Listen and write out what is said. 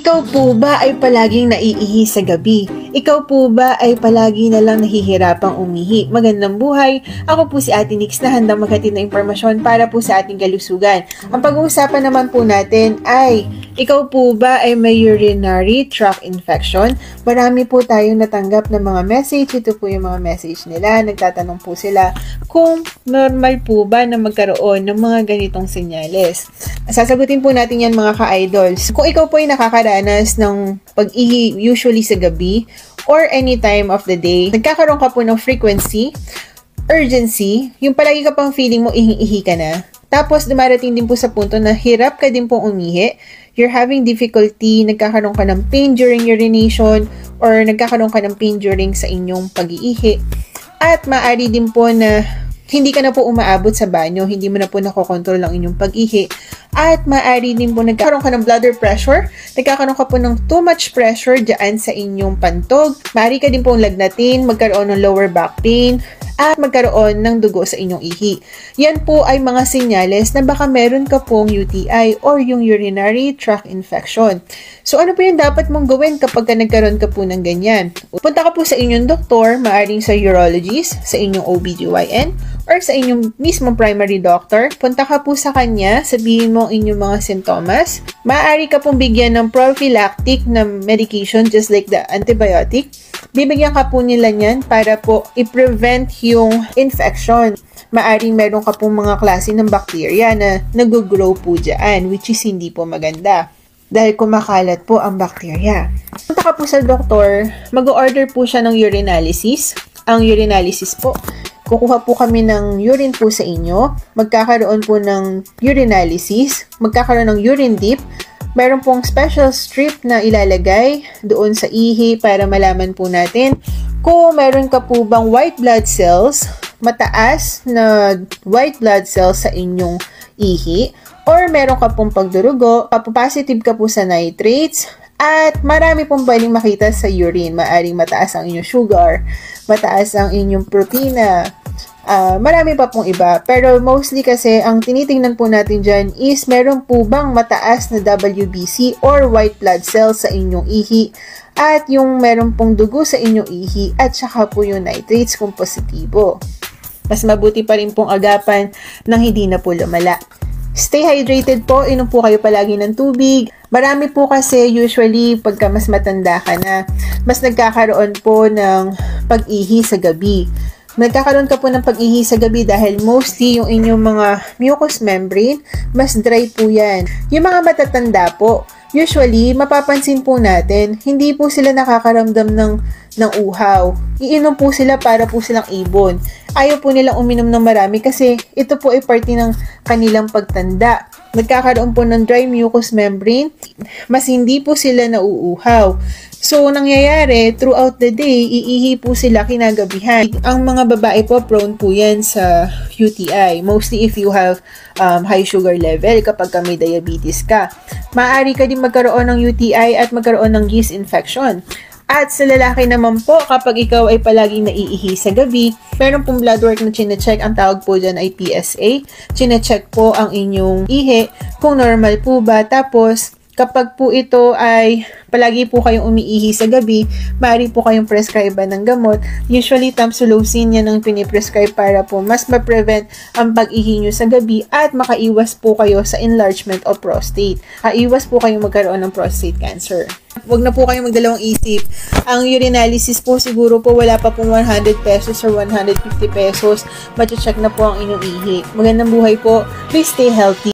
Ikaw po ba ay palaging naiihi sa gabi? Ikaw po ba ay palagi na lang nahihirapang umihi? Magandang buhay! Ako po si Ate Nix na handang maghatid na impormasyon para po sa ating kalusugan. Ang pag-uusapan naman po natin ay, ikaw po ba ay may urinary tract infection? Marami po tayong natanggap ng mga message. Ito po yung mga message nila. Nagtatanong po sila kung normal po ba na magkaroon ng mga ganitong senyales. Sasagutin po natin yan mga ka-idols. Kung ikaw po ay nakakaranas ng pag-ihi usually sa gabi or any time of the day, nagkakaroon ka po ng frequency, urgency, yung palagi ka pang feeling mo ihi-ihi ka na. Tapos dumarating din po sa punto na hirap ka din pong umihi, you're having difficulty, nagkakaroon ka ng pain during urination or nagkakaroon ka ng pain during sa inyong pag-iihi. At maaari din po na hindi ka na po umaabot sa banyo, hindi mo na po nakokontrol ang inyong pag-ihi. At maaari din po nagkakaroon ka ng bladder pressure, nagkakaroon ka po ng too much pressure dyan sa inyong pantog. Maaari ka din pong lagnatin, magkaroon ng lower back pain, at magkaroon ng dugo sa inyong ihi. Yan po ay mga senyales na baka meron ka pong UTI or yung urinary tract infection. So ano po yung dapat mong gawin kapag nagkaroon ka po ng ganyan? Punta ka po sa inyong doktor, maaring sa urologist, sa inyong OBGYN, or sa inyong mismong primary doctor. Punta ka po sa kanya, sabihin mo ang inyong mga sintomas. Maaari ka pong bigyan ng prophylactic na medication just like the antibiotic. Bibigyan ka po nila niyan para po i-prevent yung infection. Maaring meron ka pong mga klase ng bacteria na nag-grow po dyan, which is hindi po maganda dahil kumakalat po ang bacteria. Punta ka po sa doktor, mag-order po siya ng urinalysis. Ang urinalysis po, kukuha po kami ng urine po sa inyo, magkakaroon po ng urinalysis, magkakaroon ng urine dip, meron pong special strip na ilalagay doon sa ihi para malaman po natin kung meron ka po bang white blood cells, mataas na white blood cells sa inyong ihi, or meron ka pong pagdurugo, positive ka po sa nitrates, at marami pong pwedeng makita sa urine. Maaring mataas ang inyong sugar, mataas ang inyong protina, marami pa pong iba. Pero mostly kasi ang tinitingnan po natin dyan is meron po bang mataas na WBC or white blood cells sa inyong ihi, at yung meron pong dugo sa inyong ihi, at saka po yung nitrates kung positibo. Mas mabuti pa rin pong agapan nang hindi na po lumala. Stay hydrated po, inom po kayo palagi ng tubig. Marami po kasi usually pagka mas matanda ka na, mas nagkakaroon po ng pag-ihi sa gabi. Nagkakaroon ka po ng pag-ihi sa gabi dahil mostly yung inyong mga mucous membrane, mas dry po yan. Yung mga matatanda po, usually, mapapansin po natin, hindi po sila nakakaramdam ng uhaw. Iinom po sila para po silang ibon. Ayaw po nilang uminom ng marami kasi ito po ay parte ng kanilang pagtanda. Nagkakaroon po ng dry mucous membrane, mas hindi po sila nauuhaw. So, nangyayari, throughout the day, iihi po sila kinagabihan. Ang mga babae po, prone po yan sa UTI. Mostly if you have high sugar level, kapag may diabetes ka. Maaari ka din magkaroon ng UTI at magkaroon ng yeast infection. At sa lalaki naman po, kapag ikaw ay palaging naiihi sa gabi, meron pong blood work na chinecheck, ang tawag po dyan ay PSA. Chinecheck po ang inyong ihi, kung normal po ba. Tapos, kapag po ito ay palagi po kayong umiihi sa gabi, maaari po kayong prescribe ng gamot. Usually, tamsulosin yan ang piniprescribe para po mas ma-prevent ang pag-ihi nyo sa gabi at makaiwas po kayo sa enlargement of prostate. Iwas po kayong magkaroon ng prostate cancer. Huwag na po kayong magdalawang isip. Ang urinalysis po siguro po wala pa pong 100 pesos or 150 pesos. Mache-check na po ang inyong ihi. Magandang buhay po. Please stay healthy.